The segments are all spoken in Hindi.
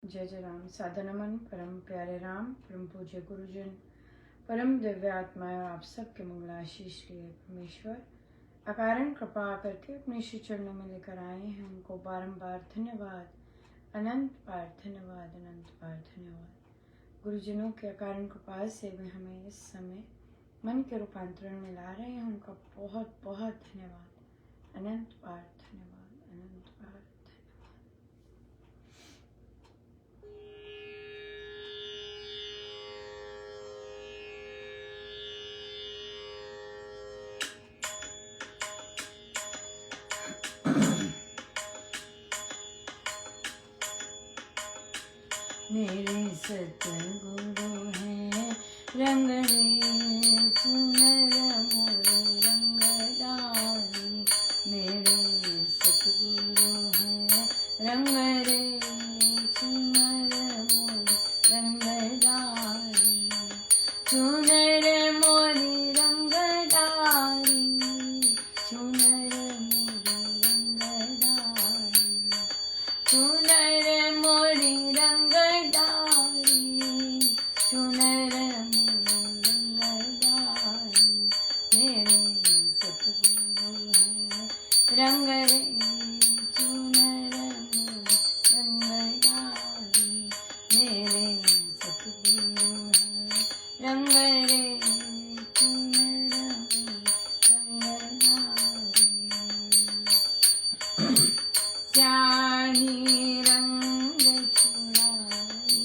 जय जय राम। सादर नमन परम प्यारे राम, परम पूज्य गुरुजन, परम दिव्य आत्माएं, आप सबके मंगलाशीष लिए परमेश्वर अकारण कृपा करके अपने श्री चरणों में लेकर आए हैं। उनको बारंबार धन्यवाद, अनंत बार धन्यवाद, अनंत बार धन्यवाद। गुरुजनों के अकारण कृपा से वे हमें इस समय मन के रूपांतरण में ला रहे हैं। उनका बहुत बहुत धन्यवाद, अनंत बार धन्यवाद, अनंत बार धन्यवाद। मेरे सतगुरु हैं रंग रे सुनर मोर रंगदारी। मेरे सतगुरु हैं रंग रे सुनर मोर रंगदारी। सुनर मोरी रंगदारी, सुनर मोरी रंगदारी, सुनर मोरी रंगदारी, सुनर मोरी रंगदारी। मेरे सतगुरु हैं रंग रे सुनर मोरी रंगदारी। मेरे सतगुरु हैं रंग रे सुनर मोरी रंगदारी। स्याही रंग चुड़ाई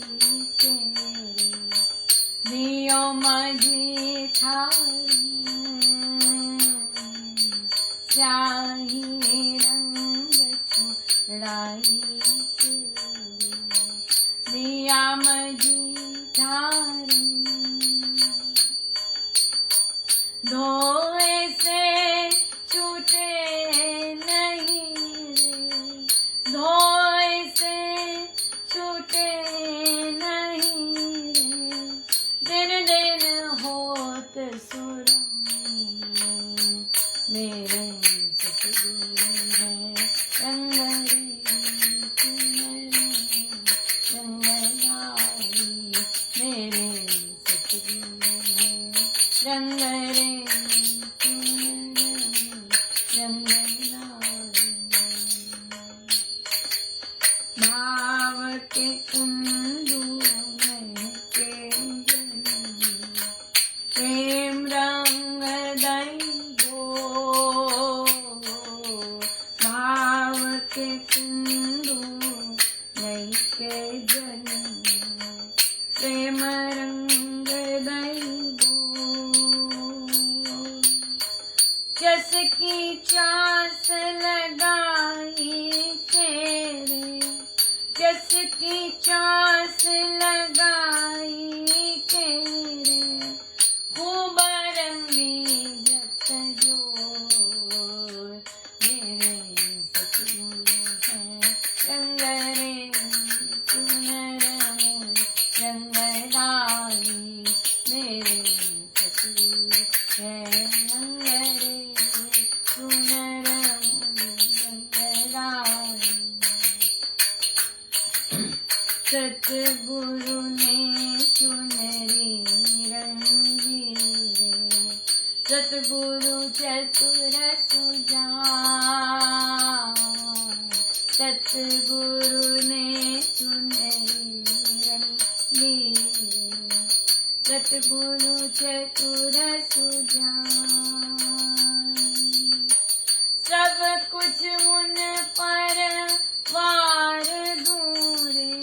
तेरे दियो माझी ठारी। स्याही रंग चुड़ाई तेरे दिया माझी ठारी। धोए से छूटे नहीं रे, धोए से छूटे नहीं रे। दिन दिन होत सुरंग। मेरे सतगुरु हैं रंग रे सुनर रंगदारी। मेरे सतगुरु हैं रंग रे भाव के कुंदू में के प्रेम रंग दैवो। भाव के कुंदू में के जन्म प्रेम रंग दैवो। जस की चास लगाई तेरे, जस की चास लगाई तेरे। खूब रंगी जत जोर। मेरे सतगुरु हैं रंग रे सुनर मोर रंगदारी। मेरे सतगुरु हैं रंग रे सुनर मोर रंगदारी। सतगुरु ने चुनरी रंगी रे, सतगुरु चतुर सुजान। सतगुरु ने चुनरी रंगी रे, सतगुरु चतुर सुजान। सब कुछ उन पर वार दूरे,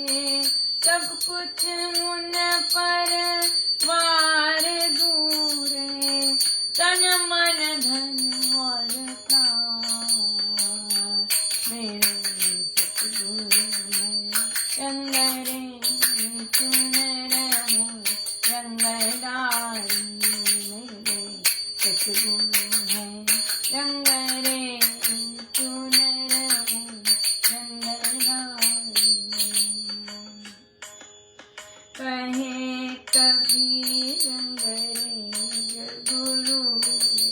सब कुछ उन पर वार दूरे। तन मन धन और प्राण। मेरे सतगुरु हैं रंग रे सुनर मोर रंगदारी। मेरे सतगुरु हैं रंग रे सुनर मोर रंगदारी। कहे कबीर रंग रे गुरु रे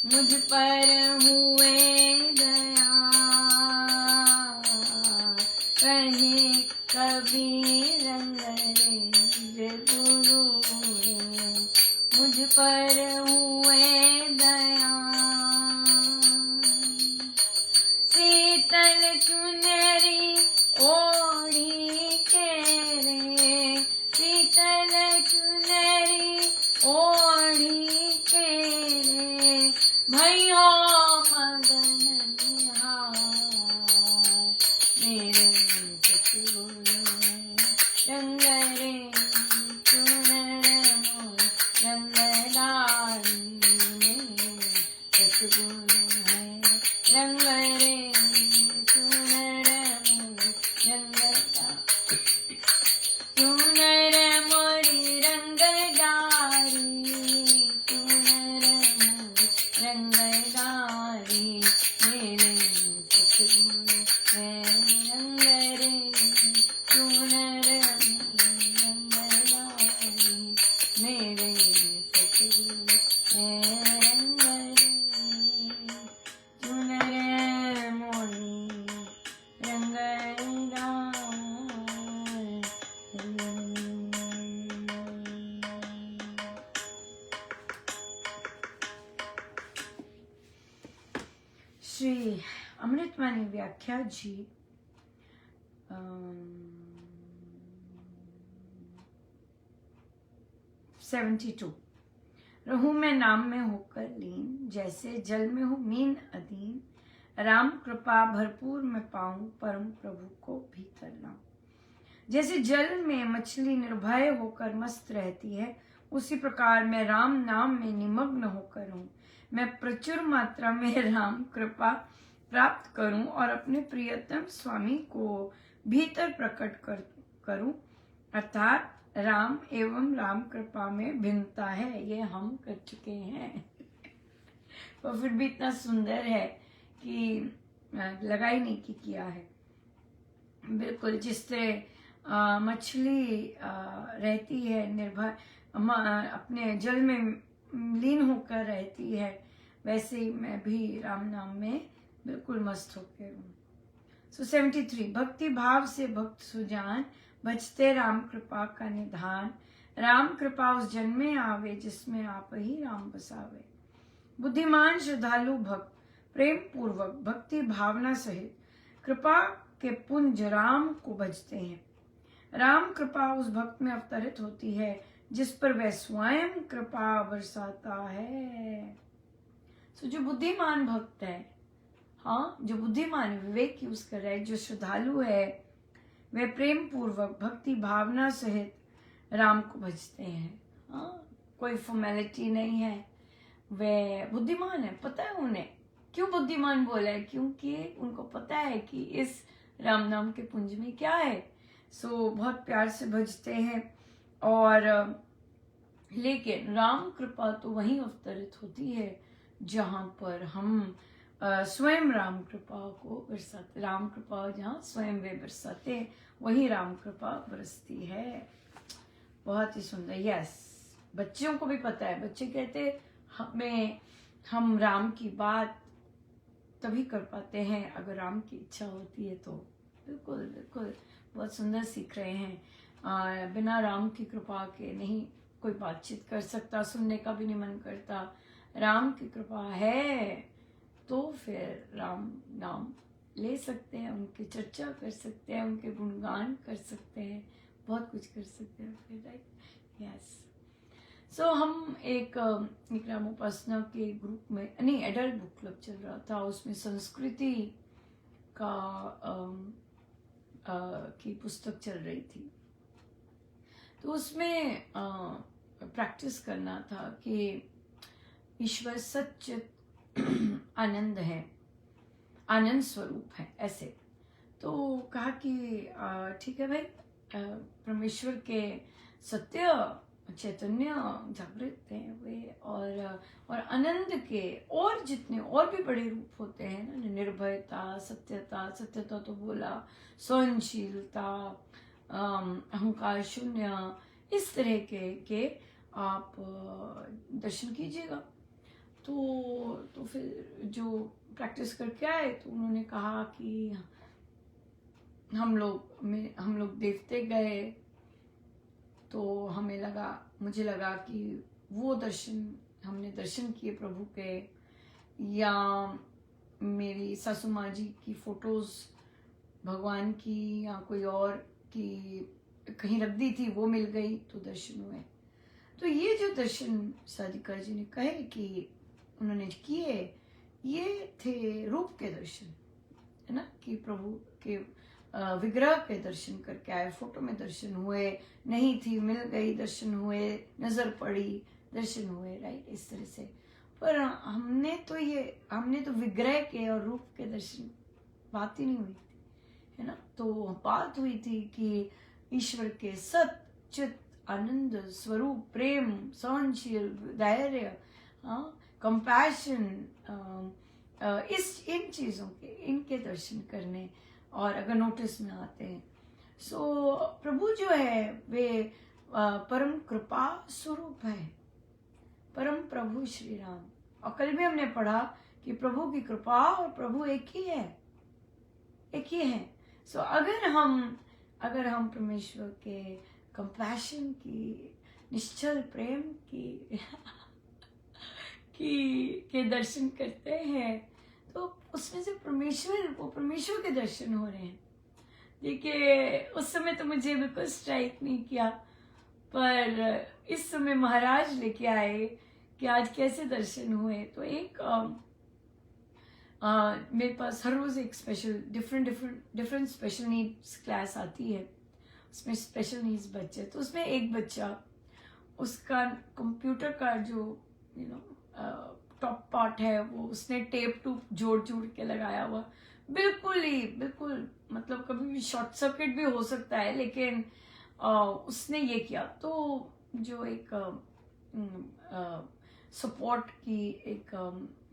मुझ पर हुए दया। कहे कबीर रंग रेंज गुरु मुझ पर हुए दया। शीतल चुनरी ओढ़ी के रे, शीतल चुनरी ओढ़ी के रे, भयो मगन निहार मेरे सतगुरु रंग रे चुनर मोर रंग लाली मेरे सतगुरु है रंग रे चुनर मोर रंग चुनर मोरी रंग डारी, चुनर मोरी रंग डारी मेरे सतगुरु है रंग रे चुनर मोरी रंग डारी मेरे सतगुरु है रंग रे चुनर मोरी रंग डारी। श्री अमृतवाणी व्याख्या जी 72। रहूं मैं नाम में होकर लीन, जैसे जल में हो मीन अधीन, राम कृपा भरपूर मैं पाऊं परम प्रभु को भीतर लाऊं। जैसे जल में मछली निर्भय होकर मस्त रहती है, उसी प्रकार मैं राम नाम में निमग्न होकर हूँ। मैं प्रचुर मात्रा में राम कृपा प्राप्त करूं और अपने प्रियतम स्वामी को भीतर प्रकट करूं, अर्थात राम एवं राम कृपा में भिन्नता है, ये हम कर चुके हैं। और फिर भी इतना सुंदर है कि लगा ही नहीं कि किया है। बिल्कुल जिस तरह मछली रहती है निर्भय, अपने जल में लीन होकर रहती है, वैसे ही मैं भी राम नाम में बिल्कुल मस्त होकर हूँ। 73। भक्ति भाव से भक्त सुजान, बचते राम कृपा का निधान, राम कृपा उस जन में आवे जिसमें आप ही राम बसावे। बुद्धिमान श्रद्धालु भक्त प्रेम पूर्वक भक्ति भावना सहित कृपा के पुंज राम को भजते हैं। राम कृपा उस भक्त में अवतरित होती है जिस पर वह स्वयं कृपा बरसाता है। सो जो बुद्धिमान भक्त है, हाँ, जो बुद्धिमान विवेक यूज कर रहा है, जो श्रद्धालु है, वे प्रेम पूर्वक भक्ति भावना सहित राम को भजते हैं। हाँ, कोई फॉर्मेलिटी नहीं है, वे बुद्धिमान है। पता है उन्हें क्यों बुद्धिमान बोला है? क्योंकि उनको पता है कि इस राम नाम के पुंज में क्या है। सो बहुत प्यार से भजते हैं। और लेकिन राम कृपा तो वहीं अवतरित होती है जहाँ पर हम स्वयं राम कृपा को बरसाते। राम कृपा जहाँ स्वयं वे बरसाते, वही राम कृपा बरसती है। बहुत ही सुंदर। यस, बच्चों को भी पता है। बच्चे कहते हम राम की बात तभी कर पाते हैं अगर राम की इच्छा होती है तो। बिल्कुल बिल्कुल, बहुत सुंदर सीख रहे हैं। बिना राम की कृपा के नहीं कोई बातचीत कर सकता, सुनने का भी नहीं मन करता। राम की कृपा है तो फिर राम नाम ले सकते हैं, उनकी चर्चा कर सकते हैं, उनके गुणगान कर सकते हैं, बहुत कुछ कर सकते हैं फिर, राइट? यस। सो हम एक रामोपासना के ग्रुप में, नहीं, एडल्ट बुक क्लब चल रहा था, उसमें संस्कृति का की पुस्तक चल रही थी। तो उसमें प्रैक्टिस करना था कि ईश्वर सच्चित आनंद है, आनंद स्वरूप है, ऐसे। तो कहा कि ठीक है भाई, परमेश्वर के सत्य चैतन्य जागृत हैं वे, और आनंद के और जितने और भी बड़े रूप होते हैं ना, निर्भयता, सत्यता तो बोला, सहनशीलता, अहंकार शून्य, इस तरह के आप दर्शन कीजिएगा। तो फिर जो प्रैक्टिस करके आए तो उन्होंने कहा कि हम लोग देखते गए, तो मुझे लगा कि वो हमने दर्शन किए प्रभु के, या मेरी सासू माँ जी की फोटोज भगवान की या कोई और की कहीं रख दी थी, वो मिल गई तो दर्शन हुए। तो ये जो दर्शन साधिका जी ने कहे कि उन्होंने किए, ये थे रूप के दर्शन, है ना, कि प्रभु के विग्रह के दर्शन करके आए, फोटो में दर्शन हुए, नहीं थी मिल गई, दर्शन हुए, नजर पड़ी, दर्शन हुए, राइट, इस तरह से। पर हमने तो विग्रह के और रूप के दर्शन बात ही नहीं हुई थी, है ना। तो बात हुई थी कि ईश्वर के सच्चित आनंद स्वरूप, प्रेम, सहनशील, धैर्य, कंपैशन, इन चीजों के, इनके दर्शन करने, और अगर नोटिस में आते हैं, सो प्रभु जो है वे परम कृपा स्वरूप है, परम प्रभु श्री राम। और कल भी हमने पढ़ा कि प्रभु की कृपा और प्रभु एक ही है। सो अगर हम परमेश्वर के कंपैशन की, निश्चल प्रेम की के दर्शन करते हैं, तो उसमें से परमेश्वर के दर्शन हो रहे हैं। देखिए, उस समय तो मुझे बिल्कुल स्ट्राइक नहीं किया, पर इस समय महाराज लेके आए कि आज कैसे दर्शन हुए। तो एक मेरे पास हर रोज एक डिफरेंट स्पेशल नीड्स क्लास आती है, उसमें स्पेशल नीड्स बच्चे, तो उसमें एक बच्चा, उसका कंप्यूटर का जो टॉप पार्ट है, वो उसने टेप जोड़ के लगाया हुआ, बिल्कुल मतलब कभी भी शॉर्ट सर्किट भी हो सकता है, लेकिन उसने ये किया। तो जो एक सपोर्ट की एक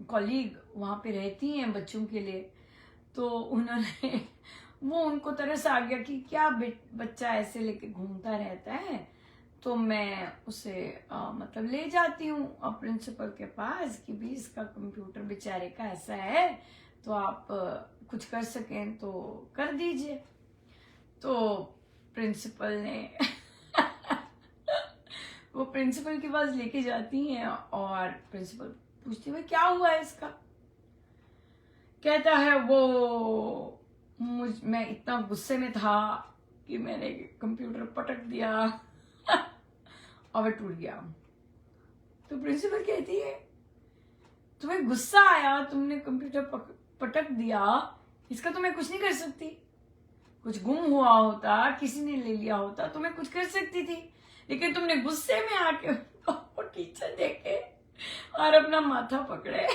कॉलीग वहाँ पे रहती हैं बच्चों के लिए, तो उनको तरस आ गया कि क्या बच्चा ऐसे लेके घूमता रहता है, तो मैं उसे मतलब ले जाती हूँ प्रिंसिपल के पास कि भी इसका कंप्यूटर बेचारे का ऐसा है, तो आप कुछ कर सकें तो कर दीजिए। तो प्रिंसिपल ने वो प्रिंसिपल के पास लेके जाती हैं, और प्रिंसिपल पूछती है क्या हुआ है इसका। कहता है मैं इतना गुस्से में था कि मैंने कंप्यूटर पटक दिया और वह टूट गया। तो प्रिंसिपल कहती है तुम्हें गुस्सा आया, तुमने कंप्यूटर पटक दिया, इसका तो मैं कुछ नहीं कर सकती। कुछ गुम हुआ होता, किसी ने ले लिया होता तो मैं कुछ कर सकती थी, लेकिन तुमने गुस्से में आके वो टीचर देखे और अपना माथा पकड़े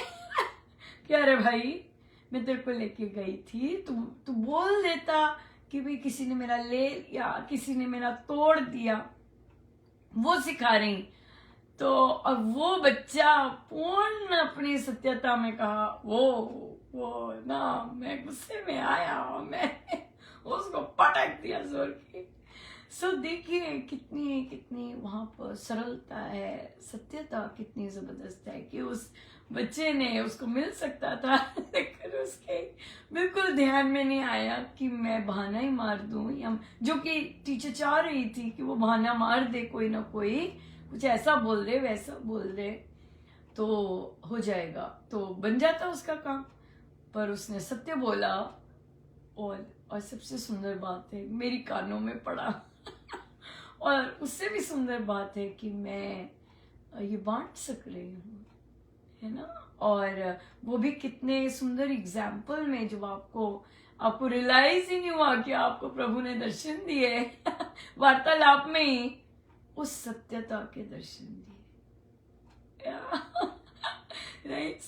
कि अरे भाई मैं तेरे को लेके गई थी, तू बोल देता कि भाई किसी ने मेरा ले लिया, किसी ने मेरा तोड़ दिया, वो सिखा रही। तो और वो बच्चा पूर्ण अपनी सत्यता में कहा वो ना मैं गुस्से में आया और मैं उसको पटक दिया जोर के। सो देखिए कितनी वहां पर सरलता है, सत्यता कितनी जबरदस्त है कि उस बच्चे ने, उसको मिल सकता था लेकिन उसके बिल्कुल ध्यान में नहीं आया कि मैं बहाना ही मार दूं, या जो कि टीचर चाह रही थी कि वो बहाना मार दे, कोई ना कोई कुछ ऐसा बोल दे, वैसा बोल दे तो हो जाएगा, तो बन जाता उसका काम। पर उसने सत्य बोला, और सबसे सुंदर बात है मेरी कानों में पड़ा और उससे भी सुंदर बात है कि मैं ये बांट सक रही हूँ, है ना। और वो भी कितने सुंदर एग्जाम्पल में, जब आपको रियलाइज ही नहीं हुआ कि आपको प्रभु ने दर्शन दिए वार्तालाप में ही उस सत्यता के दर्शन दिए, राइट।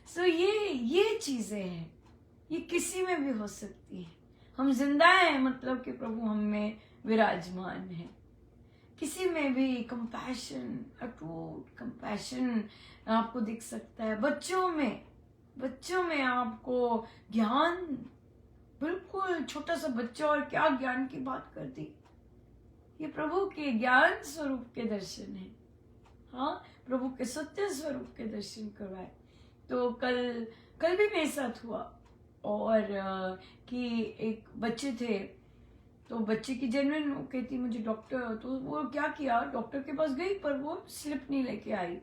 सो ये चीजें हैं, ये किसी में भी हो सकती है। हम जिंदा हैं मतलब कि प्रभु हम में विराजमान है। किसी में भी कंपैशन, अटूट कंपैशन आपको दिख सकता है। बच्चों में आपको ज्ञान, बिल्कुल छोटा सा बच्चा और क्या ज्ञान की बात कर दी। ये प्रभु के ज्ञान स्वरूप के दर्शन है, हाँ, प्रभु के सत्य स्वरूप के दर्शन करवाए। तो कल भी मेरे साथ हुआ और कि एक बच्चे थे, तो बच्चे की जेन्युइन कहती मुझे डॉक्टर, तो वो क्या किया, डॉक्टर के पास गई पर वो स्लिप नहीं लेके आई।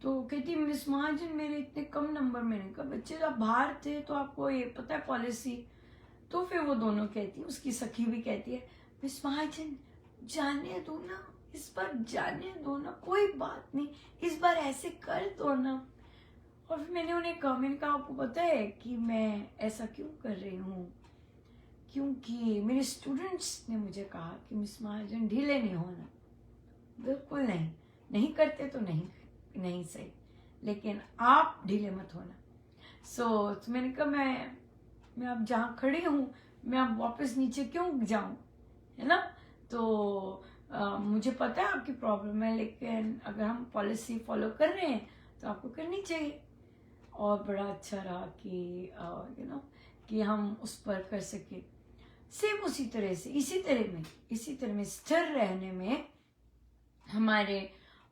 तो कहती मिस महाजन मेरे इतने कम नंबर, मैंने कहा बच्चे आप बाहर थे तो आपको ये पता है पॉलिसी। तो फिर वो दोनों कहती, उसकी सखी भी कहती है मिस महाजन जाने दो ना, इस बार जाने दो ना, कोई बात नहीं, इस बार ऐसे कर दो ना। और फिर मैंने उन्हें कहा, मैंने कहा आपको पता है कि मैं ऐसा क्यों कर रही हूँ, क्योंकि मेरे स्टूडेंट्स ने मुझे कहा कि मिस महाजन ढीले नहीं होना, बिल्कुल नहीं, नहीं करते तो नहीं सही, लेकिन आप ढीले मत होना। तो मैंने कहा मैं अब जहाँ खड़ी हूँ मैं अब वापस नीचे क्यों जाऊँ, है ना। तो मुझे पता है आपकी प्रॉब्लम है, लेकिन अगर हम पॉलिसी फॉलो कर रहे हैं तो आपको करनी चाहिए। और बड़ा अच्छा रहा कि कि हम उस पर कर सके। सेम उसी तरह से इसी तरह में स्थिर रहने में हमारे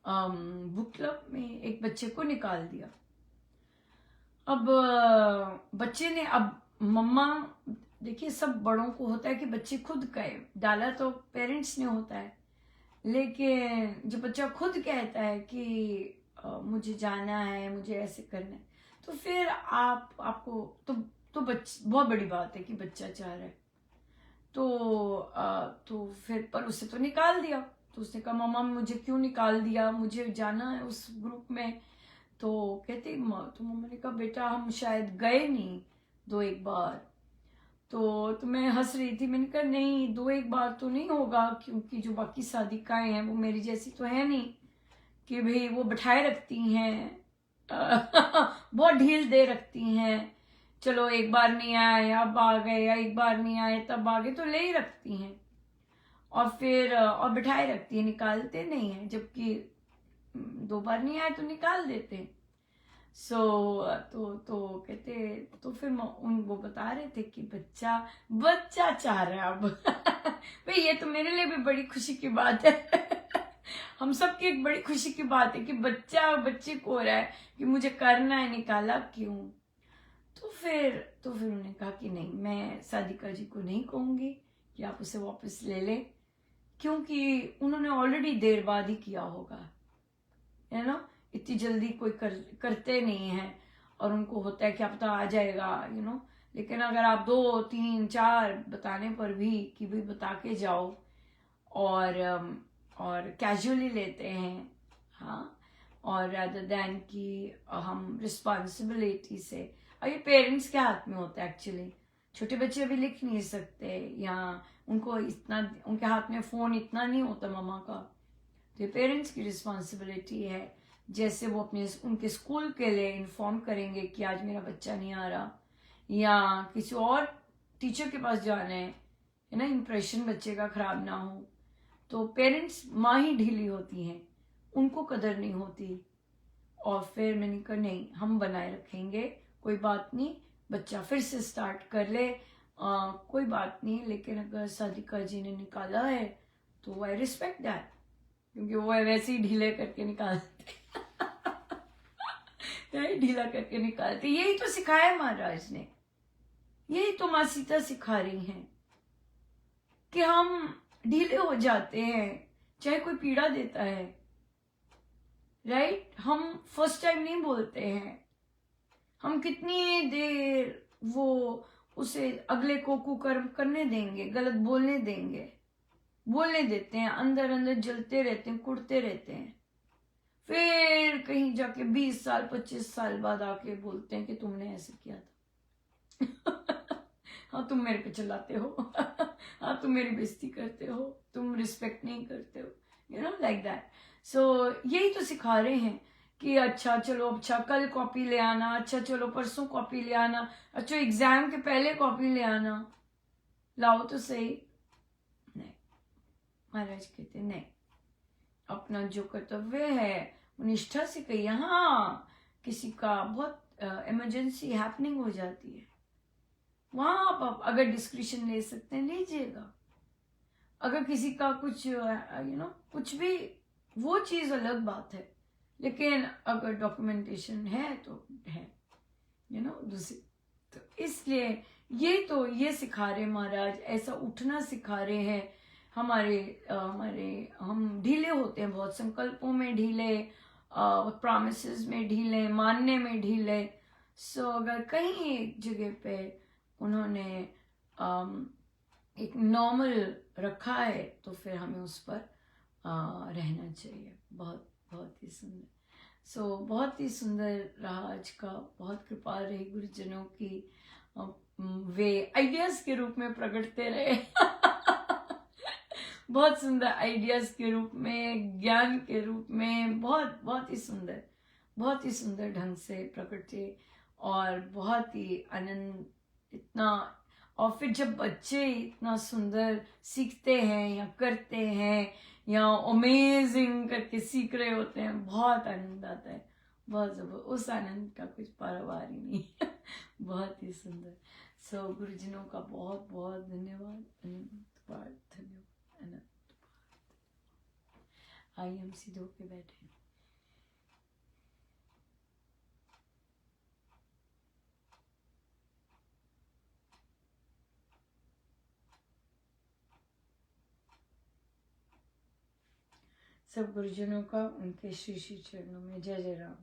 बुक क्लब में एक बच्चे को निकाल दिया। अब बच्चे ने, अब मम्मा देखिए सब बड़ों को होता है कि बच्चे खुद कहे, डाला तो पेरेंट्स ने होता है, लेकिन जो बच्चा खुद कहता है कि मुझे जाना है, मुझे ऐसे करना है, तो फिर आपको तो बहुत बड़ी बात है कि बच्चा चाह रहा है। तो फिर पर उसे तो निकाल दिया। तो उसने कहा मम्मा मुझे क्यों निकाल दिया, मुझे जाना है उस ग्रुप में। तो कहती तो मम्मा ने कहा बेटा हम शायद गए नहीं 2-1 बार। तो मैं हंस रही थी, मैंने कहा नहीं 2-1 बार तो नहीं होगा, क्योंकि जो बाकी साधिकाएं हैं वो मेरी जैसी तो है नहीं कि भाई वो बिठाए रखती हैं बहुत ढील दे रखती हैं, चलो एक बार नहीं आए अब आ गए, या एक बार नहीं आए तब आ गए, तो ले ही रखती हैं और फिर और बिठाए रखती है, निकालते नहीं है, जबकि 2 बार नहीं आए तो निकाल देते हैं। तो कहते, तो फिर वो बता रहे थे कि बच्चा चाह रहा है अब भाई ये तो मेरे लिए भी बड़ी खुशी की बात है हम सबकी एक बड़ी खुशी की बात है कि बच्चे को हो रहा है कि मुझे करना है, निकाला क्यों। तो फिर उन्होंने कहा कि नहीं, मैं साधिका जी को नहीं कहूंगी कि आप उसे वापस ले लें, क्योंकि उन्होंने ऑलरेडी देर बाद ही किया होगा, है ना, इतनी जल्दी कोई करते नहीं है, और उनको होता है कि अब तो आ जाएगा, लेकिन अगर आप 2, 3, 4 बताने पर भी कि भाई बता के जाओ और कैजुअली लेते हैं, हाँ, और rather देन कि हम रिस्पॉन्सिबिलिटी से, और ये पेरेंट्स के हाथ में होता है एक्चुअली। छोटे बच्चे अभी लिख नहीं सकते, या उनको इतना, उनके हाथ में फोन इतना नहीं होता मम्मा का, तो ये पेरेंट्स की रिस्पॉन्सिबिलिटी है। जैसे वो उनके स्कूल के लिए इन्फॉर्म करेंगे कि आज मेरा बच्चा नहीं आ रहा, या किसी और टीचर के पास जाना है ना, इंप्रेशन बच्चे का खराब ना हो। तो पेरेंट्स माँ ही ढीली होती हैं, उनको कदर नहीं होती। और फिर मैंने कहा नहीं, हम बनाए रखेंगे, कोई बात नहीं, बच्चा फिर से स्टार्ट कर ले, कोई बात नहीं, लेकिन अगर साधिका जी ने निकाला है तो आई रिस्पेक्ट दैट, क्योंकि वो वैसे ही ढीले करके निकालते ढीला करके निकालते। यही तो सिखाया महाराज ने, यही तो माँ सीता सिखा रही हैं कि हम ढीले हो जाते हैं चाहे कोई पीड़ा देता है, राइट। हम फर्स्ट टाइम नहीं बोलते हैं, हम कितनी देर वो उसे अगले को कुकर्म करने देंगे, गलत बोलने देते हैं, अंदर अंदर जलते रहते हैं, कुड़ते रहते हैं, फिर कहीं जाके 20 साल 25 साल बाद आके बोलते हैं कि तुमने ऐसे किया था हाँ तुम मेरे पे चिल्लाते हो हाँ तुम मेरी बेइज्जती करते हो, तुम रिस्पेक्ट नहीं करते हो, लाइक दैट। सो यही तो सिखा रहे हैं कि अच्छा चलो, अच्छा कल कॉपी ले आना, अच्छा चलो परसों कॉपी ले आना, अच्छा एग्जाम के पहले कॉपी ले आना, लाओ तो सही। नहीं, महाराज कहते नहीं, अपना जो कर्तव्य है वो निष्ठा से कहिए। हाँ, किसी का बहुत इमरजेंसी हैपनिंग हो जाती है, वहां आप अगर डिस्क्रिप्शन ले सकते हैं लीजिएगा। अगर किसी का कुछ कुछ भी, वो चीज अलग बात है, लेकिन अगर डॉक्यूमेंटेशन है तो है, दूसरी तो इसलिए ये सिखा रहे महाराज, ऐसा उठना सिखा रहे हैं। हमारे हम ढीले होते हैं बहुत, संकल्पों में ढीले, प्रॉमिसेस में ढीले, मानने में ढीले। सो अगर कहीं एक जगह पे उन्होंने एक नॉर्मल रखा है तो फिर हमें उस पर रहना चाहिए। बहुत बहुत ही सुंदर। बहुत ही सुंदर रहा आज का। बहुत कृपा रही गुरुजनों की, वे आइडियाज के रूप में प्रकटते रहे बहुत सुंदर आइडियाज के रूप में, ज्ञान के रूप में, बहुत बहुत ही सुंदर ढंग से प्रकटे, और बहुत ही आनंद इतना। और फिर जब बच्चे इतना सुंदर सीखते हैं या करते हैं या अमेजिंग करके सीख रहे होते हैं, बहुत आनंद आता है, बहुत जबरदस्त। उस आनंद का कुछ पारावार ही नहीं बहुत ही सुंदर। गुरुजनों का बहुत बहुत धन्यवाद, अनंत बार धन्यवाद, अनंत बार। आइए हम सीधे होके बैठे। सब गुरुजनों का उनके श्री श्री चरणों में जय जय राम।